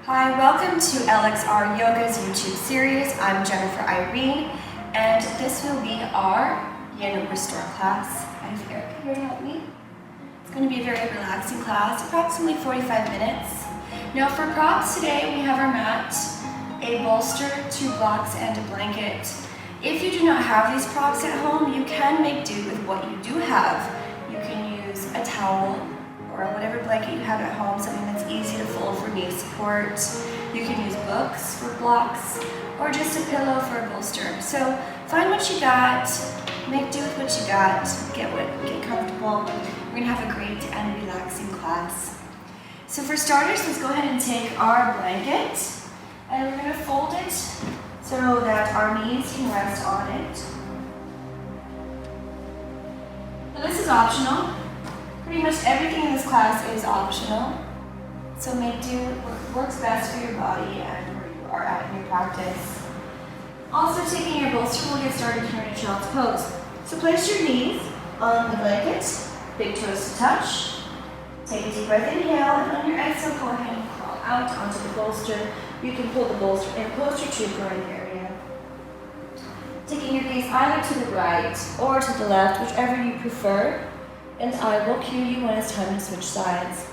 Hi, welcome to LXR Yoga's YouTube series. I'm Jennifer Irene, and this will be our Yin Restore class. I have Erica here to help me. It's going to be a very relaxing class, approximately 45 minutes. Now for props today, we have our mat, a bolster, 2 blocks, and a blanket. If you do not have these props at home, you can make do with what you do have. You can use a towel or whatever blanket you have at home, something that's easy to fold for knee support. You can use books for blocks, or just a pillow for a bolster. So find what you got, make do with what you got, get comfortable. We're gonna have a great and relaxing class. So for starters, let's go ahead and take our blanket, and we're gonna fold it so that our knees can rest on it. Now this is optional. Pretty much everything in this class is optional, so make do what works best for your body and where you are at in your practice. Also, taking your bolster, we'll get started here in child's pose. So place your knees on the blanket, big toes to touch. Take a deep breath, inhale, and on your exhale, go ahead and crawl out onto the bolster. You can pull the bolster in closer to your groin area. Taking your gaze either to the right or to the left, whichever you prefer. And I will cue you when it's time to switch sides.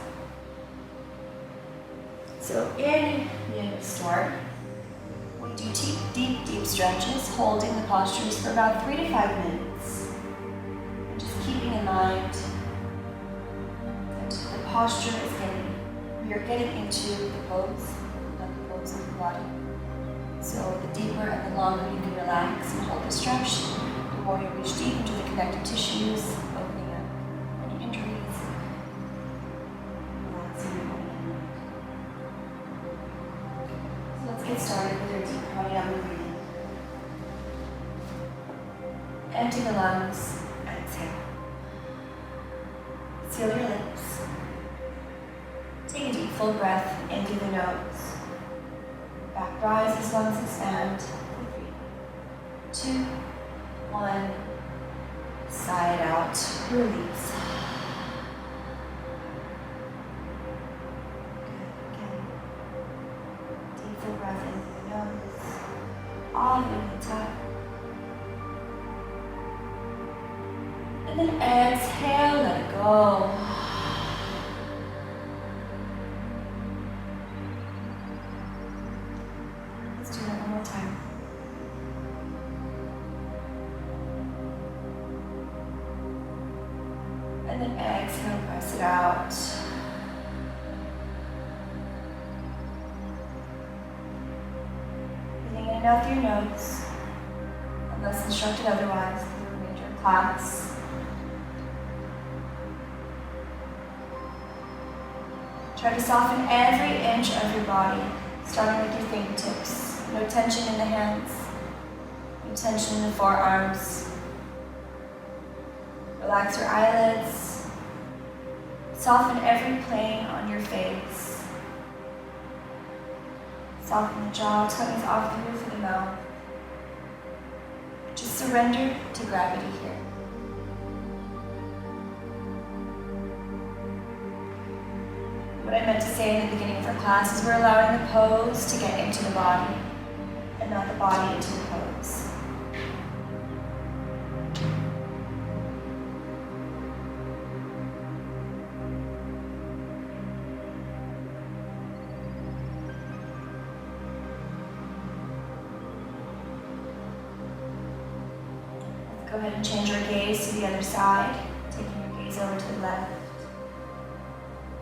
So in Yin Restore, we do deep stretches, holding the postures for about 3 to 5 minutes. And just keeping in mind that the posture is we are getting into the pose, not the pose of the body. So the deeper and the longer you can relax and hold the stretch, the more you reach deep into the connective tissues, opening up any injuries, relaxing your body. So let's get started with our deep pranayama breathing. Empty the lungs and exhale. Seal your lips. Take a deep full breath in through the nose. Back rises, lungs expand. 3, 2, 1. Sigh it out. Release. Good. Again. Deep full breath in through the nose. All the way to the top. And then exhale, let it go. Let's do that one more time. And then exhale, press it out. Breathing in and out through your nose, unless instructed otherwise, through the remainder of class. Try to soften every inch of your body, starting with your fingertips. No tension in the hands, no tension in the forearms. Relax your eyelids. Soften every plane on your face. Soften the jaw, tongues off the roof of the mouth. Just surrender to gravity here. What I meant to say in the beginning of our class is we're allowing the pose to get into the body and not the body into the pose. Let's go ahead and change our gaze to the other side, taking your gaze over to the left.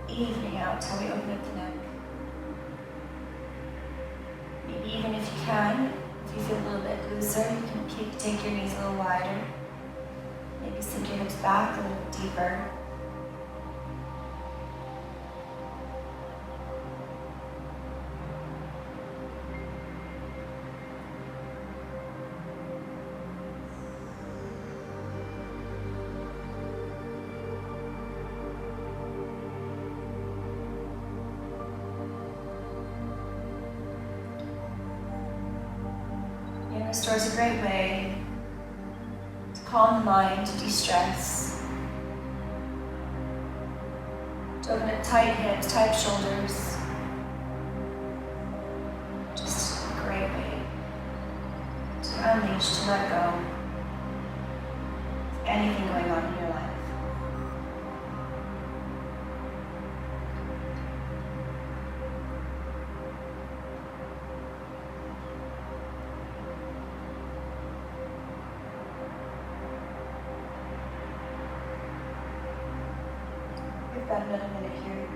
Evening out how we open up the neck. Maybe even if you can, if you feel a little bit looser, you can take your knees a little wider. Maybe sink your hips back a little deeper. Restore is a great way to calm the mind, to de-stress, to open up tight hips, tight shoulders, unleash, to let go. Anything going on in your life. Give that another minute here.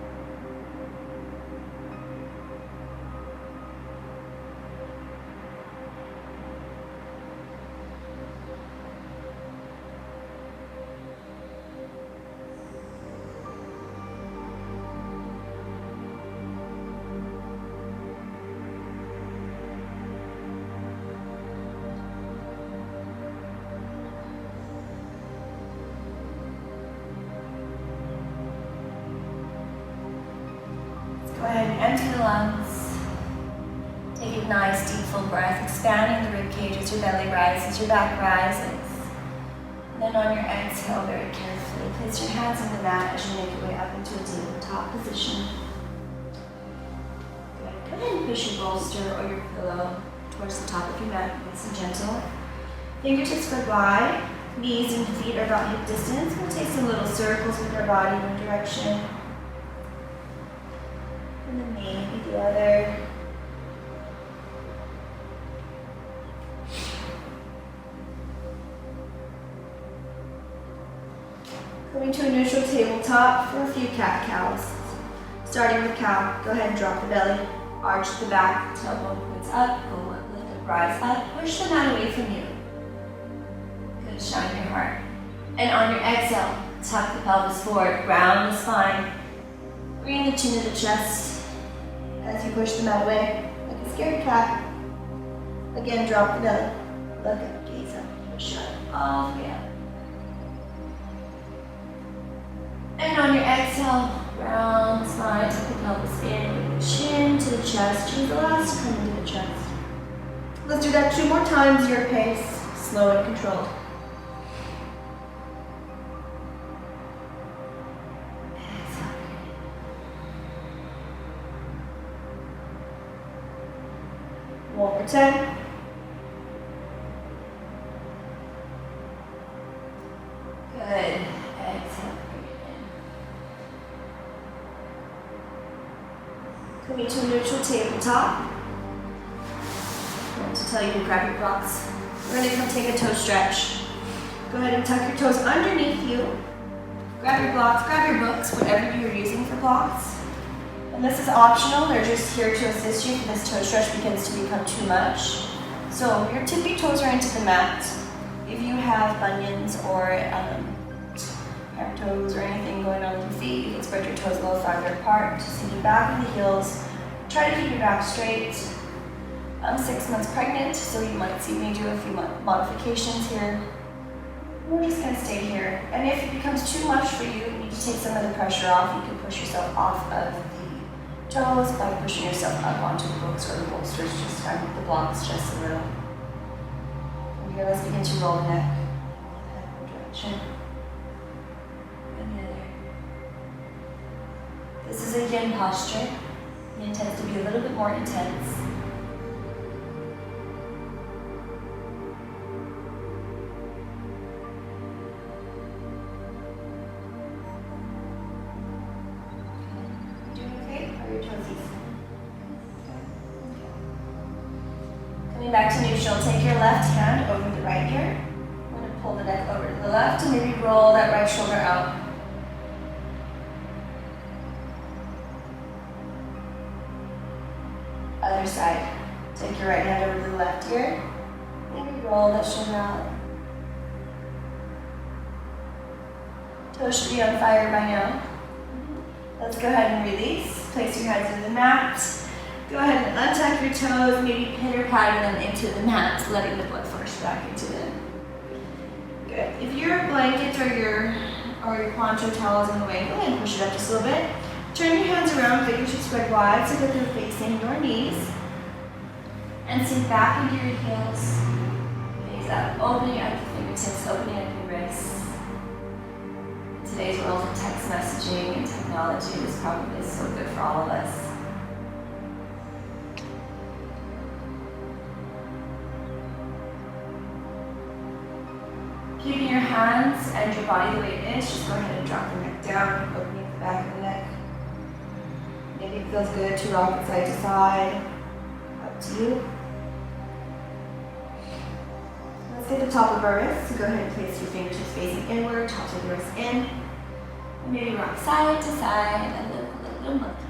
Go ahead and empty the lungs. Take a nice deep full breath, expanding the rib cage as your belly rises, your back rises. And then on your exhale, very carefully, place your hands on the mat as you make your way up into a tabletop position. Good. Go ahead and push your bolster or your pillow towards the top of your mat, nice and gentle. Fingertips spread wide, knees and feet are about hip distance. We'll take some little circles with our body in one direction. And then maybe the other. Coming to a neutral tabletop for a few cat-cows. Starting with cow, go ahead and drop the belly, arch the back, tailbone points up, go up, lift up, rise up, push the mat away from you. Good, shine your heart. And on your exhale, tuck the pelvis forward, round the spine, bring the chin to the chest. As you push the mat away, like a scared cat. Again, drop the belly. Look up, gaze up, push up, all the way up. And on your exhale, round the spine, tuck the pelvis in, bring the chin to the chest, choose the last to come into the chest. Let's do that 2 more times, your pace, slow and controlled. One for 10. Good. Exhale. Coming to a neutral tabletop. I want to tell you to grab your blocks. We're going to come take a toe stretch. Go ahead and tuck your toes underneath you. Grab your blocks, grab your books, whatever you're using for blocks. And this is optional, they're just here to assist you if this toe stretch begins to become too much. So your tippy toes are into the mat. If you have bunions or hammer toes or anything going on with your feet, you can spread your toes a little farther apart, sinking back with the heels. Try to keep your back straight. I'm 6 months pregnant, so you might see me do a few modifications here. We're just going to stay here. And if it becomes too much for you, you need to take some of the pressure off. You can push yourself off of the toes by pushing yourself up onto the books or the bolsters, just the blocks just a little. From here, let's begin to roll the neck. One direction. And the other. This is a yin posture. Yin tends to be a little bit more intense. Back to neutral. Take your left hand over the right ear. I'm going to pull the neck over to the left and maybe roll that right shoulder out. Other side. Take your right hand over to the left ear. Maybe roll that shoulder out. Toes should be on fire by now. Let's go ahead and release. Place your hands in the mat. Go ahead and untuck your toes, maybe pitter-patter them into the mat, letting the blood flush back into them. Good. If your blanket or your poncho towel is in the way, go ahead and push it up just a little bit. Turn your hands around, fingers should spread wide so that they're facing your knees. And sink back into your heels. Gaze up, opening up the fingertips, opening up your wrists. In today's world of text messaging and technology, this probably is so good for all of us. and your body the way it is, just go ahead and drop the neck down, opening the back of the neck. Maybe it feels good to rock it side to side. Up to you. Let's get the top of our wrists. So go ahead and place your fingertips facing inward, top of the wrist in. And maybe rock side to side and look a little monkey.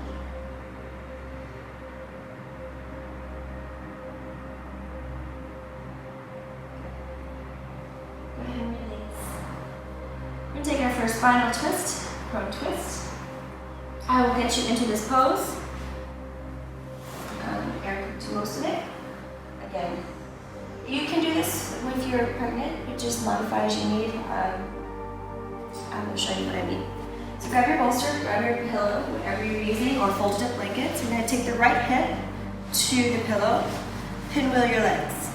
Go ahead and release. We're going to take our first final twist, prone twist. I will get you into this pose. Air to most of it. Again, you can do this if you're pregnant, but just modify as you need. I will show you what I mean. So grab your bolster, grab your pillow, whatever you're using, or folded up blankets. You're going to take the right hip to the pillow, pinwheel your legs.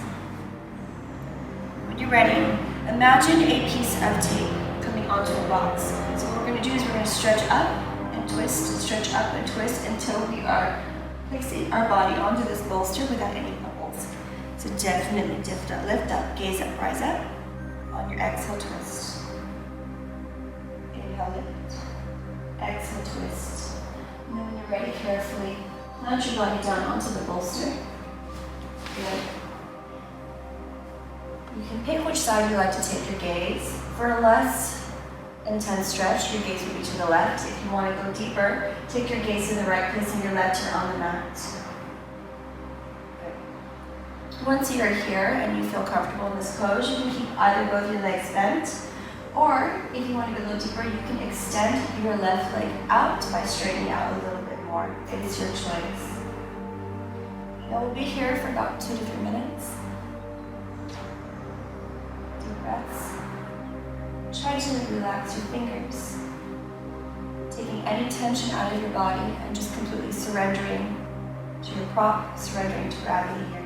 When you're ready, imagine a piece of tape coming onto a box. So what we're going to do is we're going to stretch up and twist, stretch up and twist until we are placing our body onto this bolster without any bubbles. So definitely lift up, gaze up, rise up. On your exhale, twist. Inhale, lift. Exhale, twist. And then when you're ready, carefully plant your body down onto the bolster. Good. You can pick which side you like to take your gaze. For a less intense stretch, your gaze would be to the left. If you want to go deeper, take your gaze to the right, placing your left ear on the mat. Good. Once you are here and you feel comfortable in this pose, you can keep either both your legs bent, or if you want to go a little deeper, you can extend your left leg out by straightening out a little bit more. It is your choice. Now we'll be here for about 2 to 3 minutes. Deep breaths. Try to relax your fingers, taking any tension out of your body and just completely surrendering to your prop, surrendering to gravity here.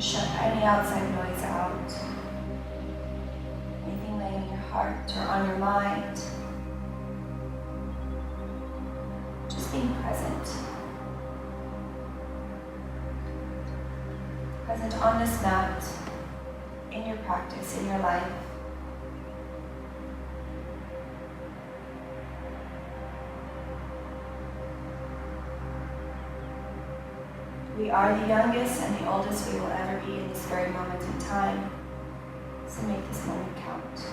Shut any outside noise out. Anything laying in your heart or on your mind. Just being present. Present on this mat, in your practice, in your life. We are the youngest and the oldest we will ever be in this very moment in time. So make this moment count.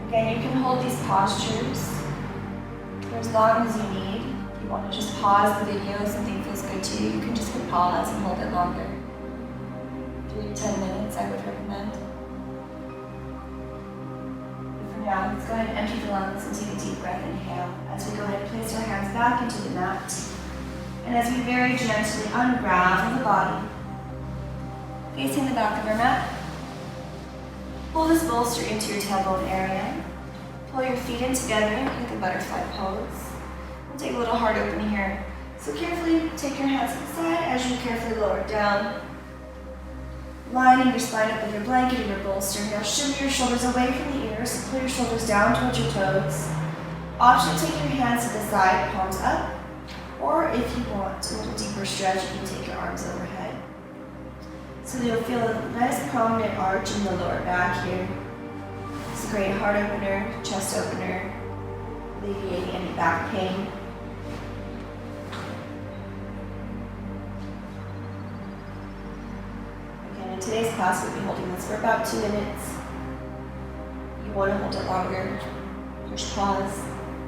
Again, you can hold these postures for as long as you need. If you want to just pause the video if something feels good to you, you can just hit pause and hold it longer. 3 to 10 minutes, I would recommend. Now, let's go ahead and empty the lungs and take a deep breath. Inhale. As we go ahead and place our hands back into the mat. And as we very gently unravel the body, facing the back of our mat, pull this bolster into your tailbone area. Pull your feet in together like a butterfly pose. We'll take a little heart opening here. So carefully take your hands to the side as you carefully lower down. Lining your spine up with your blanket and your bolster. Now shimmy your shoulders away from the ears. So pull your shoulders down towards your toes. Option, take your hands to the side, palms up. Or if you want a little deeper stretch, you can take your arms overhead. So you'll feel a nice prominent arch in the lower back here. It's a great heart opener, chest opener, alleviating any back pain. today's class we'll be holding this for about 2 minutes. You want to hold it longer. Push pause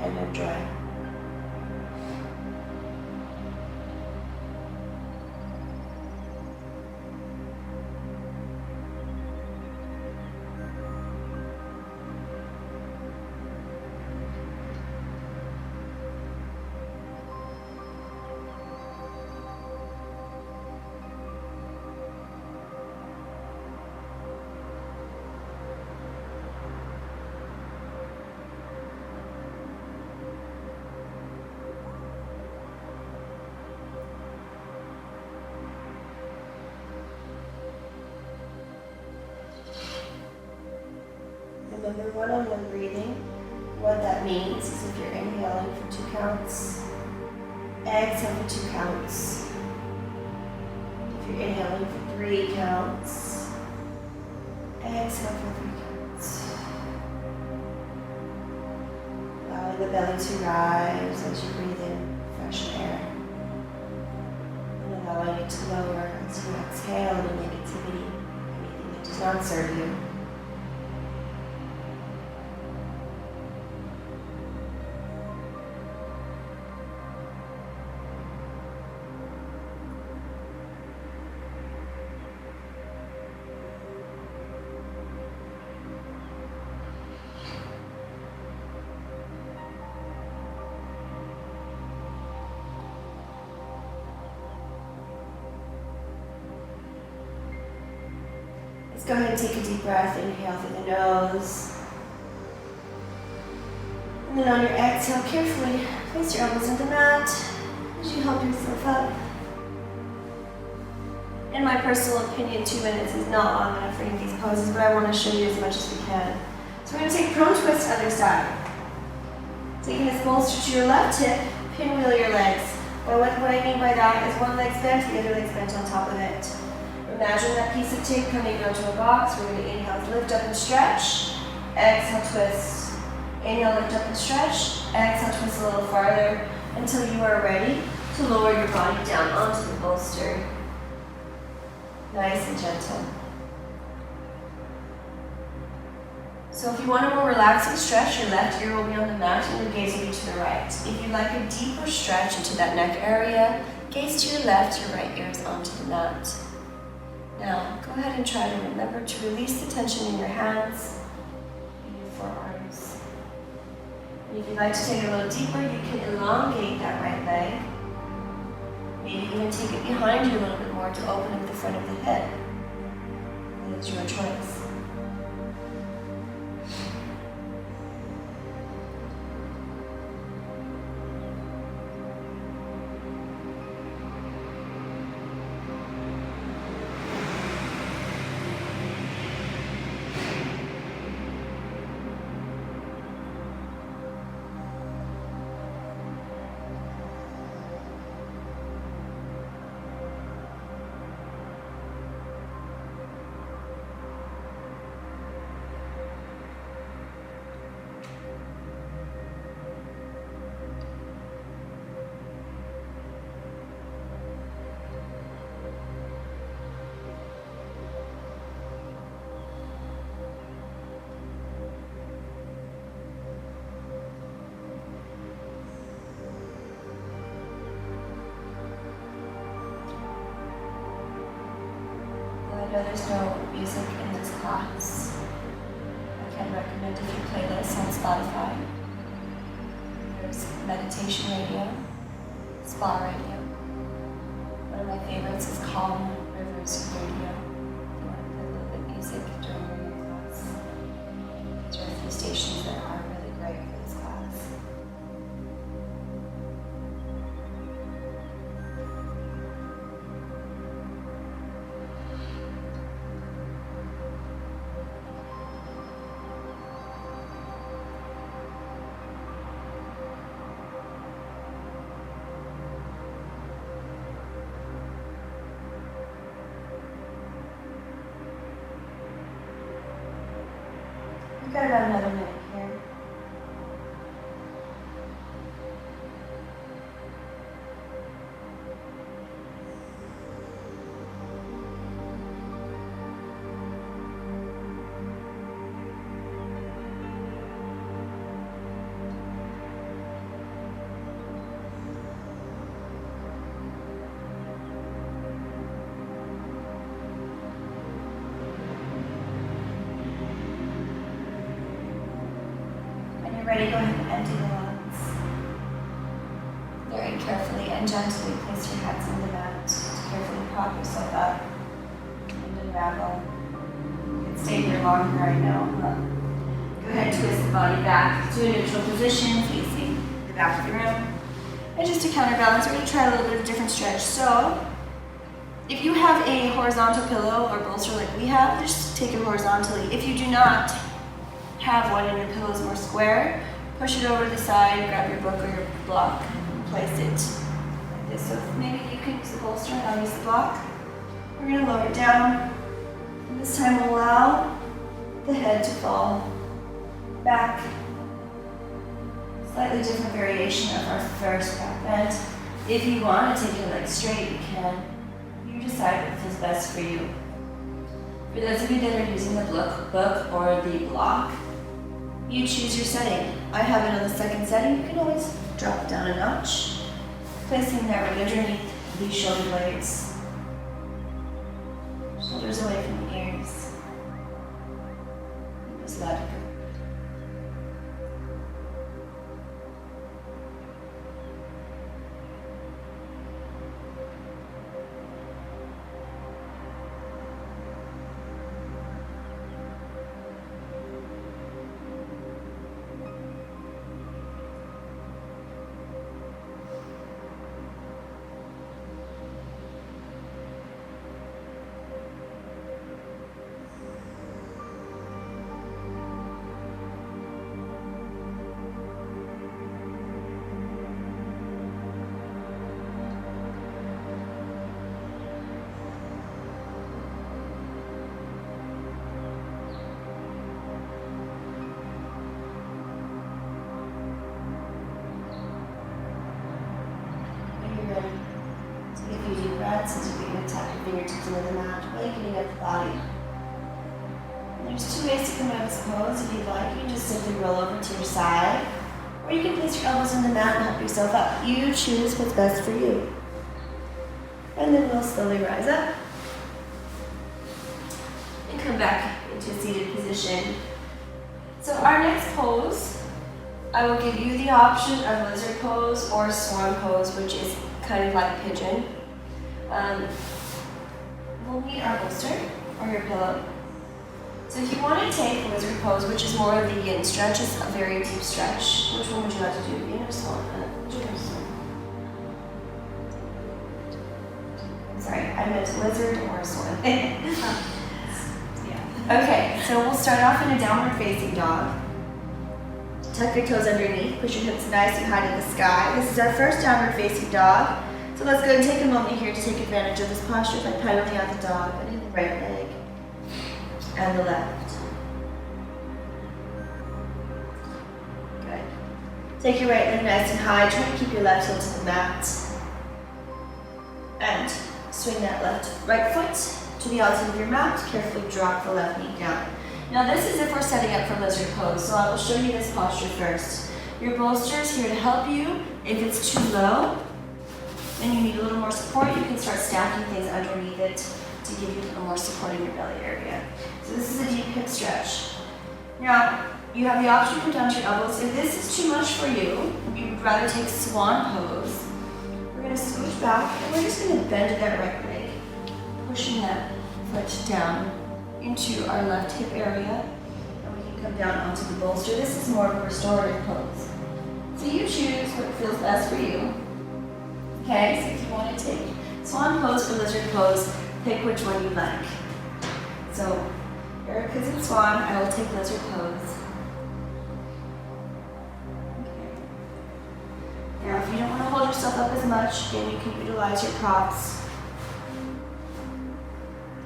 and enjoy. Remember, one-on-one breathing, what that means is if you're inhaling for 2 counts, exhale for 2 counts. If you're inhaling for 3 counts, exhale for 3 counts. Allowing the belly to rise as you breathe in fresh air. And allowing it to lower as you exhale any negativity, anything that does not serve you. Let's go ahead and take a deep breath. Inhale through the nose. And then on your exhale, carefully place your elbows in the mat as you help yourself up. In my personal opinion, 2 minutes is not long enough for any of these poses, but I want to show you as much as we can. So we're going to take prone twist other side. Taking this bolster to your left hip, pinwheel your legs. What I mean by that is one leg's bent, the other leg's bent on top of it. Imagine that piece of tape coming onto a box. We're going to inhale, lift up and stretch. Exhale, twist. Inhale, lift up and stretch. Exhale, twist a little farther until you are ready to lower your body down onto the bolster. Nice and gentle. So if you want a more relaxing stretch, your left ear will be on the mat and your gaze will be to the right. If you'd like a deeper stretch into that neck area, gaze to your left, your right ear is onto the mat. Now, go ahead and try to remember to release the tension in your hands and your forearms. And if you'd like to take it a little deeper, you can elongate that right leg. Maybe even take it behind you a little bit more to open up the front of the head. That is your choice. I know there's no music in this class. I can recommend a few playlists on Spotify. There's meditation radio, spa radio. One of my favorites is Calm Rivers Radio. If you want to play a little bit of music during your yoga class. There are a few stations that are really great for this class. We've got about another minute here. ready, go ahead and empty the lungs. Very carefully and gently place your hands on the mat. Carefully prop yourself up and unravel. You can stay here longer, I know. Go ahead and twist the body back to a neutral position, facing the back of the room. And just to counterbalance, we're going to try a little bit of a different stretch. So, if you have a horizontal pillow or bolster like we have, just take it horizontally. If you do not have one and your pillow is more square, push it over to the side, grab your book or your block, and place it like this. So maybe you can use the bolster and I'll use the block. We're going to lower it down. And this time we'll allow the head to fall back. Slightly different variation of our first back bend. If you want to take your legs straight, you can. You decide what feels best for you. For those of you that are using the book or the block, you choose your setting. I have it on the second setting. You can always drop it down a notch, placing that right underneath the shoulder blades. Shoulders away from the ears. Just let it go. As you begin to tap your fingertips into the mat, awakening up the body. And there's two ways to come out of this pose. If you'd like, you can just simply roll over to your side, or you can place your elbows on the mat and help yourself up. You choose what's best for you. And then we'll slowly rise up and come back into a seated position. So our next pose, I will give you the option of lizard pose or swan pose, which is kind of like pigeon. We'll need our bolster or your pillow. So if you want to take the lizard pose, which is more of the yin stretch, it's a very deep stretch. Which one would you like to do? Yin or swan? Sorry, I meant lizard or swan. Yeah. Okay, so we'll start off in a downward facing dog. Tuck your toes underneath, push your hips nice and high to the sky. This is our first downward facing dog. So let's go and take a moment here to take advantage of this posture by pedaling out the dog, putting the right leg and the left. Good. Take your right leg nice and high. Try to keep your left heel to the mat. And swing that right foot to the outside of your mat. Carefully drop the left knee down. Now this is if we're setting up for lizard pose, so I will show you this posture first. Your bolster is here to help you. If it's too low, and you need a little more support, you can start stacking things underneath it to give you a little more support in your belly area. So this is a deep hip stretch. Now, you have the option to come down to your elbows. If this is too much for you, you would rather take swan pose. We're going to scooch back, and we're just going to bend that right leg, pushing that foot down into our left hip area, and we can come down onto the bolster. This is more of a restorative pose. So you choose what feels best for you. Okay, so if you want to take swan pose or lizard pose, pick which one you like. So, Erica's in swan, I will take lizard pose. Okay. Now, if you don't want to hold yourself up as much, then you can utilize your props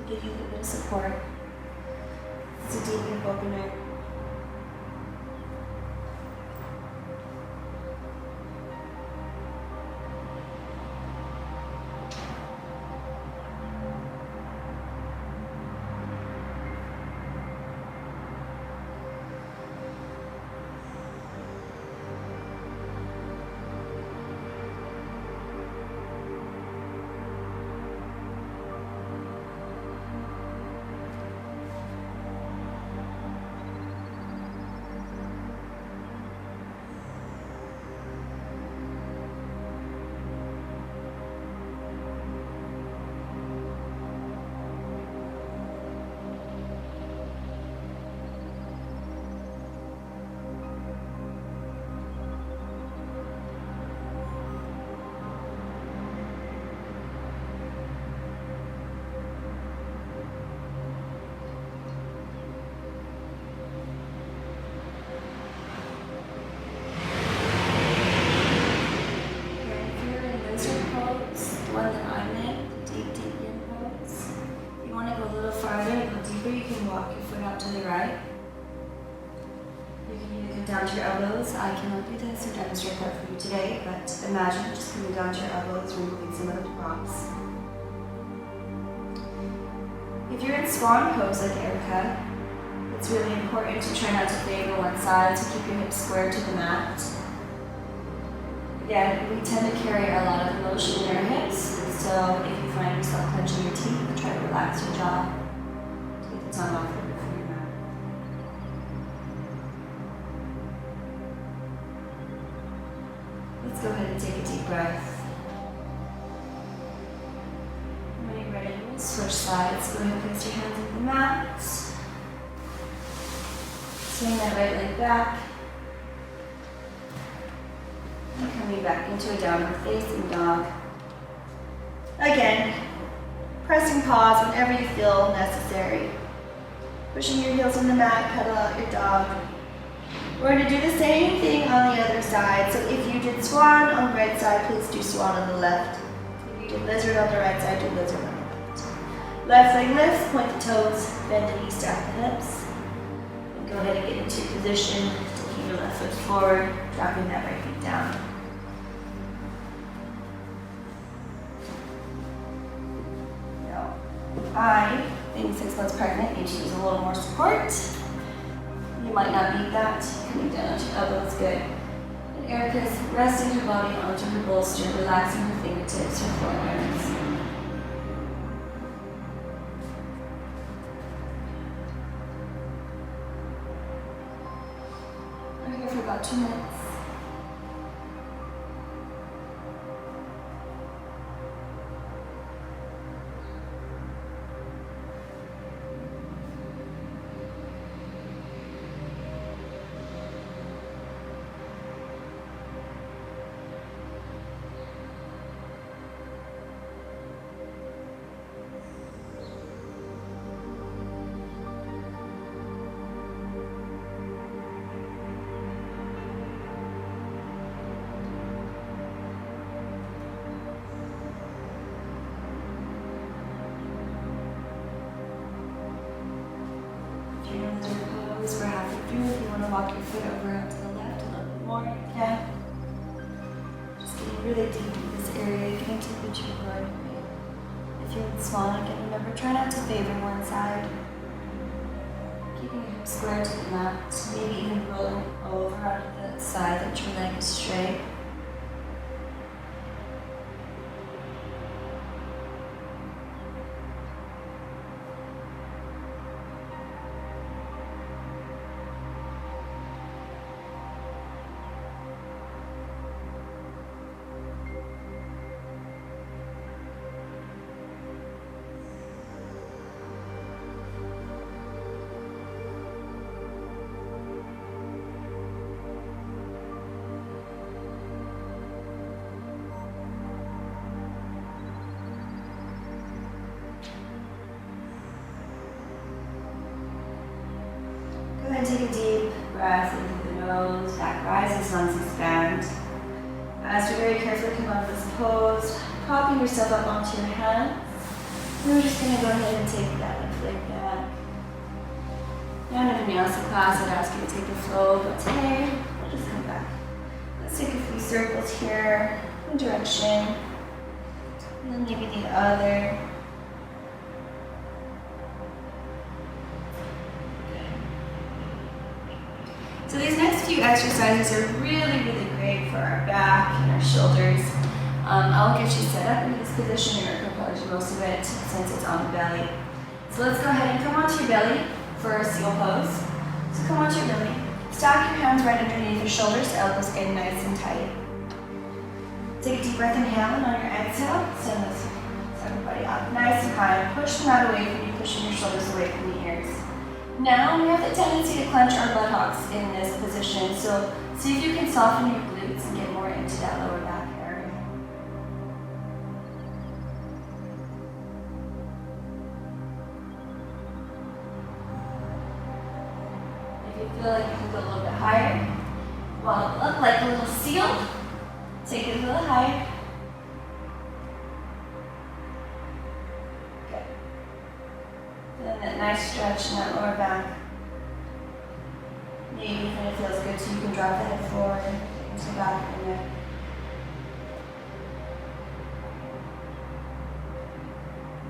to give you a little bit of support. It's a deep hip opener. bit deeper, you can walk your foot out to the right. You can either come down to your elbows. I cannot do this or demonstrate that for you today, but imagine just coming down to your elbows, removing some of the props. If you're in swan pose like Erica, it's really important to try not to favor one side, so keep your hips square to the mat. Again, we tend to carry a lot of emotion in our hips, so if you find yourself clenching your teeth, try to relax your jaw. Take the tongue off the roof of your mouth. Let's go ahead and take a deep breath. When you're ready, we'll switch sides. Go ahead and place your hands on the mat. Swing that right leg back. And coming back into a downward facing dog. Again, pressing pause whenever you feel necessary. Pushing your heels on the mat, pedal out your dog. We're going to do the same thing on the other side. So if you did swan on the right side, please do swan on the left. If you did lizard on the right side, do lizard on the left. Left leg lifts, point the toes, bend the knees, stack the hips. And go ahead and get into position, taking your left foot forward, dropping that right feet down. I, being 6 months pregnant, need to use a little more support. You might not need that. Coming down onto your elbows, good. And Erica's resting her body onto her bolster, relaxing her fingertips, her forearms. We're here for about 2 minutes. We're halfway through. If you want to walk your foot over out to the left a little bit more, you can. Just getting really deep in this area, getting temperature blood. If you're in swan, again, remember, try not to favor one side. Keeping your hips square to the mat, maybe even rolling over onto the side that your leg is straight. And take a deep breath in through the nose, back rises, lungs expand. As you very carefully come out of this pose, propping yourself up onto your hands, we're just going to go ahead and take that left leg back. Now in a vinyasa class, I'd ask you to take the flow, but today, we'll just come back. Let's take a few circles here, one direction, and then maybe the other. So these next few exercises are really, really great for our back and our shoulders. I'll get you set up in this position. Erica will probably do most of it since it's on the belly. So let's go ahead and come onto your belly for a seal pose. So come onto your belly. Stack your hands right underneath your shoulders, elbows in nice and tight. Take a deep breath, inhale, and on your exhale, send everybody up nice and high. Push the mat away from you, pushing your shoulders away from the ears. Now we have the tendency to clench our buttocks in this position, so see if you can soften your glutes and get more into that lower back area. If you feel like you can go a little bit higher, well, look like a little seal, take it a little higher. Good. Then And that nice stretch in that lower back. Maybe even it feels good, so you can drop the head forward into the back of the neck.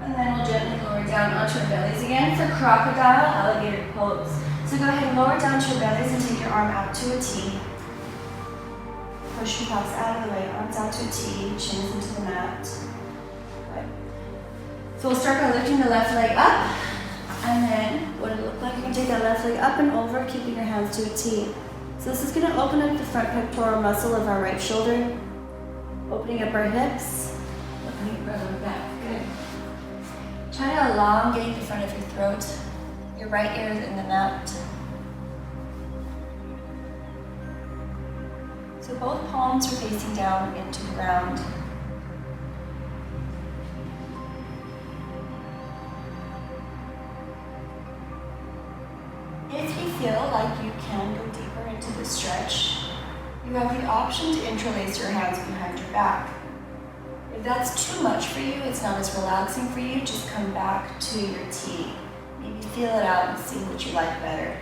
And then we'll gently lower down onto our bellies again for crocodile alligator pose. So go ahead and lower down to your bellies and take your arm out to a T. Push your palms out of the way, arms out to a T, chins into the mat. Good. So we'll start by lifting the left leg up, and then what it'll look like, you're gonna take that left leg up and over, keeping your hands to a T. So this is gonna open up the front pectoral muscle of our right shoulder, opening up our hips, opening up our back. Good. Try to elongate the front of your throat. Your right ear is in the mat. So both palms are facing down into the ground. If you feel like you can go deeper into the stretch, you have the option to interlace your hands behind your back. If that's too much for you, it's not as relaxing for you, just come back to your T. Maybe feel it out and see what you like better.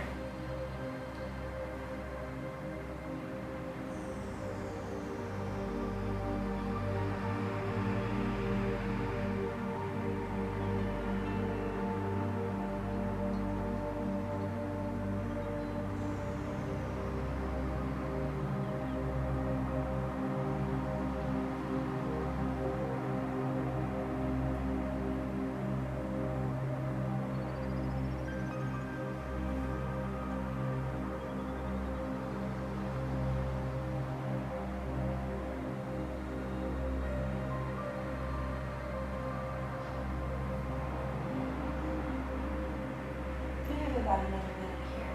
About another minute here.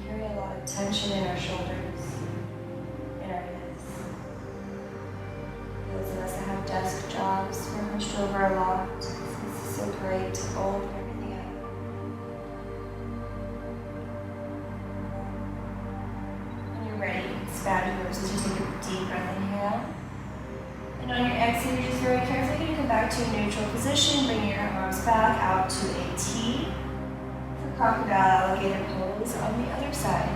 Carry a lot of tension in our shoulders, in our hips. Those of us that have desk jobs, we're hunched over a lot. This is so great to open everything up. Ready, expand your ribs as you take a deep breath inhale. And on your exhale, you're just very carefully going to come back to a neutral position, bringing your arms back out to a T for crocodile alligator pose on the other side.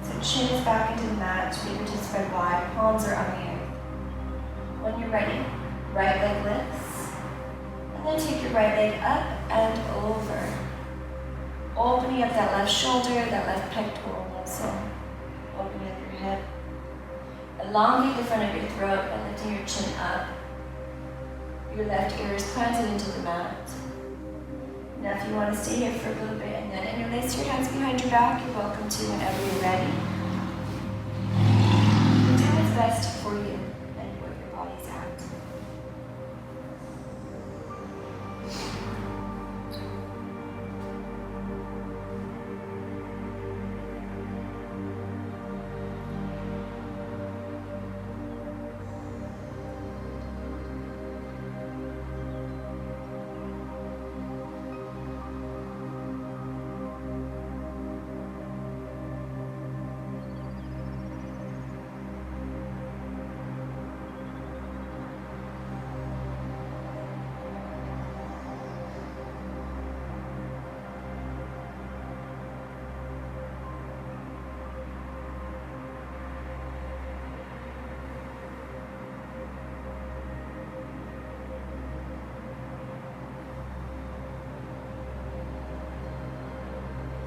So chin is back into the mat, fingertips spread wide, palms are on the earth. When you're ready, right leg lifts, and then take your right leg up and over. Opening up that left shoulder, that left pectoral muscle. Opening up your hip. Elongate the front of your throat by lifting your chin up. Your left ear is planted into the mat. Now if you want to stay here for a little bit and then interlace your hands behind your back, you're welcome to whenever you're ready. Do what's best for you and where your body's at.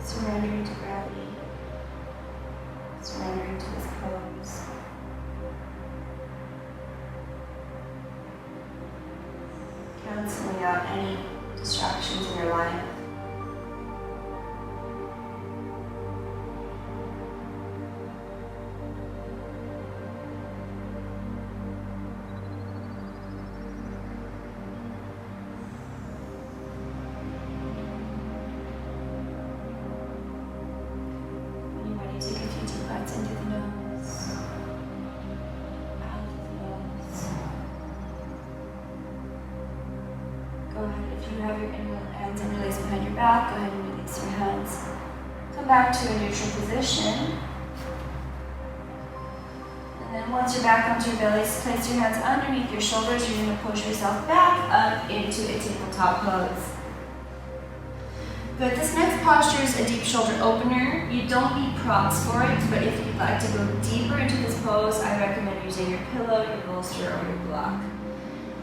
Surrendering to gravity, surrendering to this pose. Canceling out any distractions in your life. Into the nose, out of the nose. Go ahead, if you have your hands interlaced behind your back, go ahead and release Release your hands. Come back to a neutral position. And then once you're back onto your bellies, place your hands underneath your shoulders. You're going to push yourself back up into a tabletop pose. Good. This next posture is a deep shoulder opener. You don't need props for it, but if you'd like to go deeper into this pose, I recommend using your pillow, your bolster, or your block.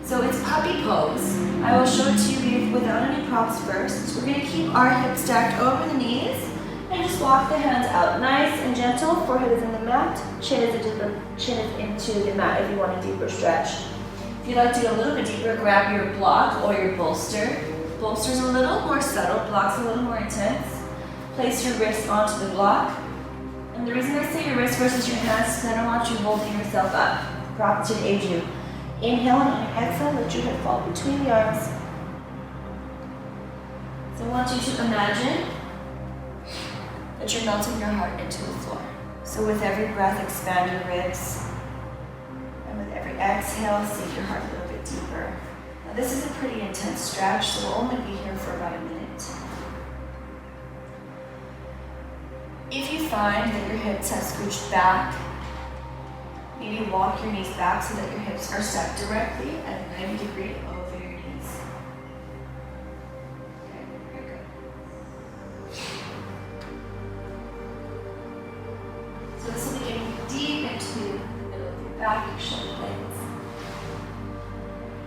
So it's puppy pose. I will show it to you without any props first. We're going to keep our hips stacked over the knees and just walk the hands out nice and gentle. Forehead is in the mat, chin is into the mat if you want a deeper stretch. If you'd like to go a little bit deeper, grab your block or your bolster. Bolster's a little more subtle, block's a little more intense. Place your wrist onto the block. And the reason I say your wrist versus your hands is because I don't want you holding yourself up. Props should aid you. Inhale, and on your exhale, let your head fall between the arms. So I want you to imagine that you're melting your heart into the floor. So with every breath, expand your ribs. And with every exhale, sink your heart a little bit deeper. Now this is a pretty intense stretch, so we'll only be here for about a minute. If you find that your hips have scooched back, maybe walk your knees back so that your hips are set directly at a 90 degree over your knees. Okay, very good. So this will be getting deep into the middle of your back, your shoulder blades.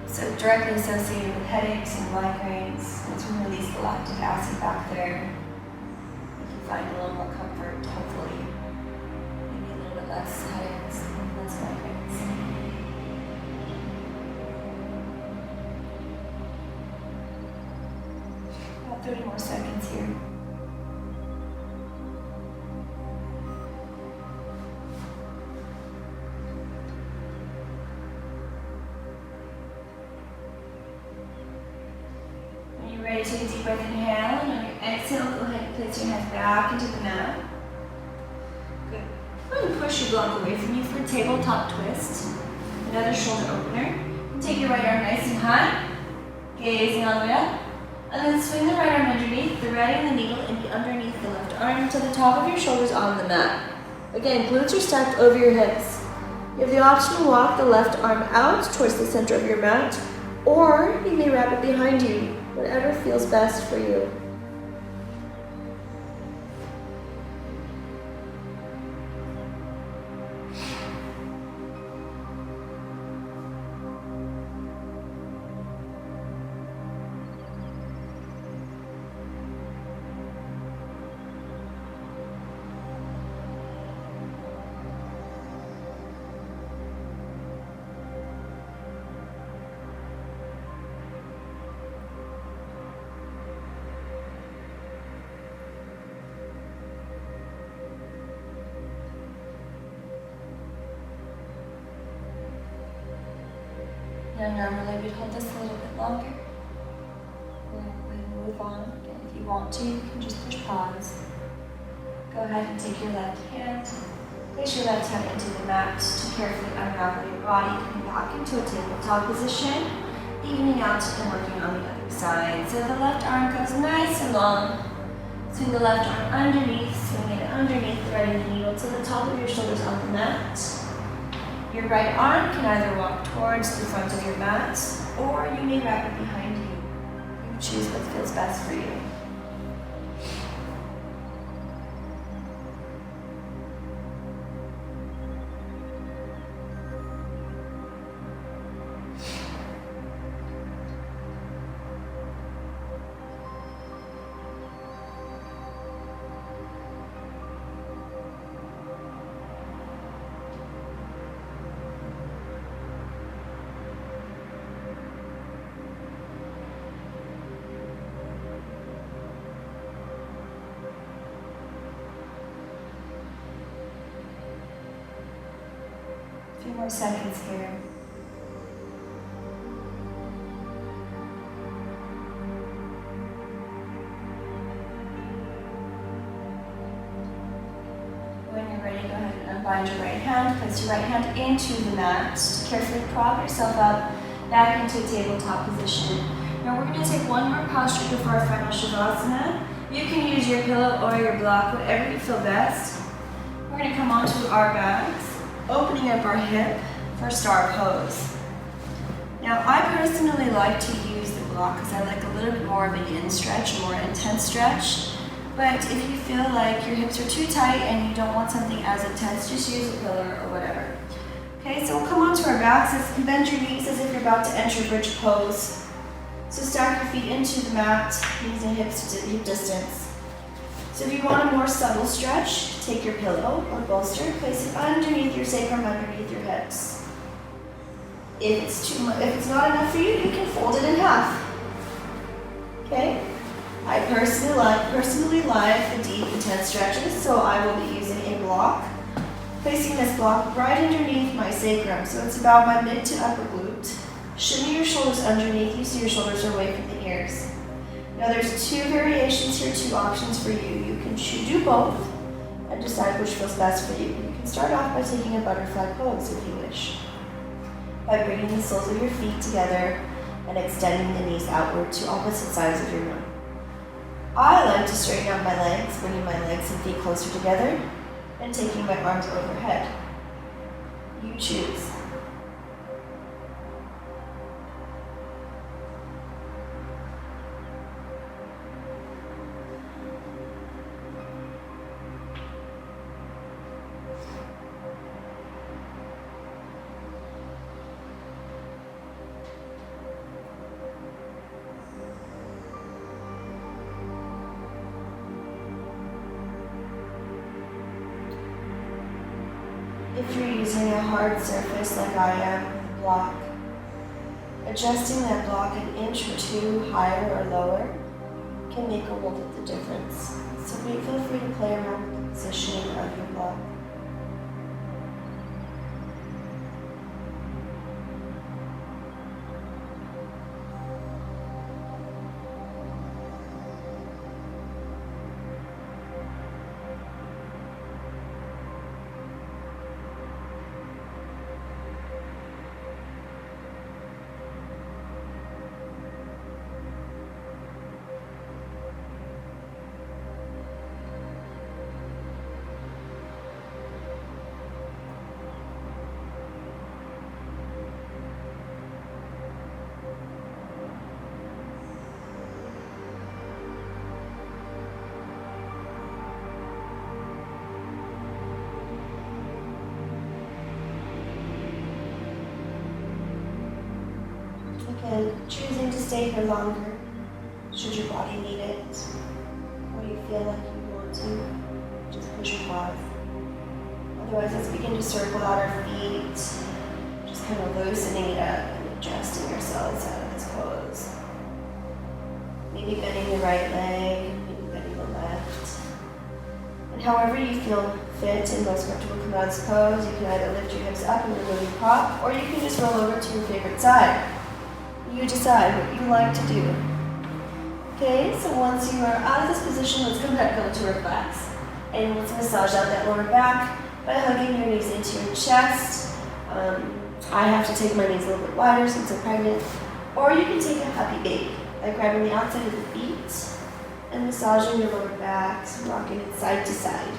So directly associated with headaches and migraines. Once we release the lactic acid back there, you can find a little more comfort, hopefully. Maybe a little bit less headaches. About 30 more seconds here. When you're ready, take a deep breath, inhale, and on your exhale, go ahead and place your hands back into the mat. Good. Go ahead and push your block away from you for a tabletop twist. Another shoulder opener. Take your right arm nice and high, gazing all the way up. And then swing the right arm underneath, the right and the needle, and be underneath the left arm to the top of your shoulders on the mat. Again, glutes are stacked over your hips. You have the option to walk the left arm out towards the center of your mat, or you may wrap it behind you, whatever feels best for you. Now normally we'd hold this a little bit longer. We'll go ahead and move on. Again, if you want to, you can just push pause. Go ahead and take your left hand, place your left hand into the mat to carefully unravel your body, coming back into a tabletop position, evening out and working on the other side. So the left arm goes nice and long. Swing the left arm underneath, swing it underneath, threading the needle to the top of your shoulders on the mat. Your right arm can either walk towards the front of your mat, or you may wrap it behind you. You choose what feels best for you. A few more seconds here. When you're ready, go ahead and unbind your right hand. Place your right hand into the mat to carefully prop yourself up back into a tabletop position. Now we're going to take one more posture before our final Shavasana. You can use your pillow or your block, whatever you feel best. We're going to come onto our backs, opening up our hip for star pose. Now, I personally like to use the block because I like a little bit more of a yin stretch, a more intense stretch. But if you feel like your hips are too tight and you don't want something as intense, just use a pillow or whatever. Okay, so we'll come onto our backs and bend your knees as if you're about to enter bridge pose. So stack your feet into the mat, knees and hips to hip distance. So if you want a more subtle stretch, take your pillow or bolster, place it underneath your sacrum, underneath your hips. If it's not enough for you, you can fold it in half. Okay? I personally like the deep, intense stretches, so I will be using a block. Placing this block right underneath my sacrum, so it's about my mid to upper glute. Shimmy your shoulders underneath you so your shoulders are away from the ears. Now there's two variations here, two options for you. You can do both and decide which feels best for you. You can start off by taking a butterfly pose if you wish, by bringing the soles of your feet together and extending the knees outward to opposite sides of your room. I like to straighten out my legs, bringing my legs and feet closer together and taking my arms overhead. You choose. If you're using a hard surface like I am with the block, adjusting that block an inch or two higher or lower can make a world of the difference. So feel free to play around with the positioning of your block. And choosing to stay here longer, should your body need it, or you feel like you want to, just push pause. Otherwise, let's begin to circle out our feet, just kind of loosening it up and adjusting ourselves out of this pose. Maybe bending the right leg, maybe bending the left. And however you feel fit and most comfortable coming out of this pose, you can either lift your hips up and remove your prop, or you can just roll over to your favorite side. You decide what you like to do. Okay, so once you are out of this position, let's come back over to relax. And let's massage out that lower back by hugging your knees into your chest. I have to take my knees a little bit wider since I'm pregnant. Or you can take a happy baby by grabbing the outside of the feet and massaging your lower back, rocking it side to side.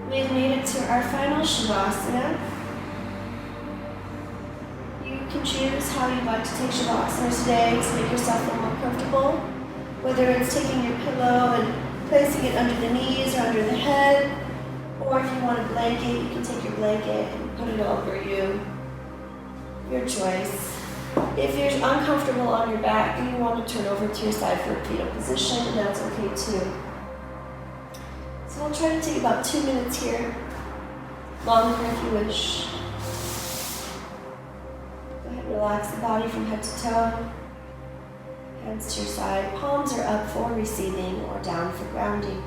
We've made it to our final Shavasana. You can choose how you'd like to take Shavasana today to make yourself feel more comfortable. Whether it's taking your pillow and placing it under the knees or under the head, or if you want a blanket, you can take your blanket and put it over you. Your choice. If you're uncomfortable on your back and you want to turn over to your side for a fetal position, that's okay too. So we'll try to take about 2 minutes here, longer if you wish. Go ahead and relax the body from head to toe. Hands to your side, palms are up for receiving or down for grounding.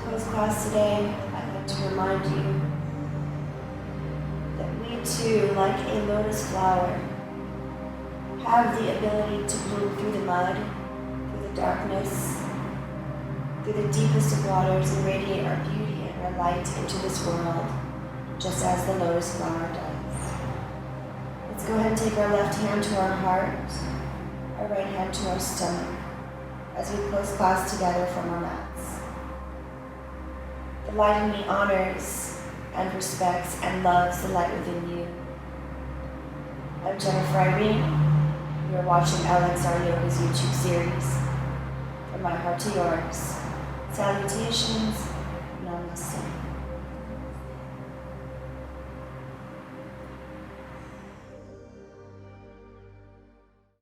close class today, I'd like to remind you that we too, like a lotus flower, have the ability to bloom through the mud, through the darkness, through the deepest of waters, and radiate our beauty and our light into this world, just as the lotus flower does. Let's go ahead and take our left hand to our heart, our right hand to our stomach, as we close class together from our mats. The light in me honors and respects and loves the light within you. I'm Jennifer Irene. You are watching LXRYOGA's YouTube series. From my heart to yours, salutations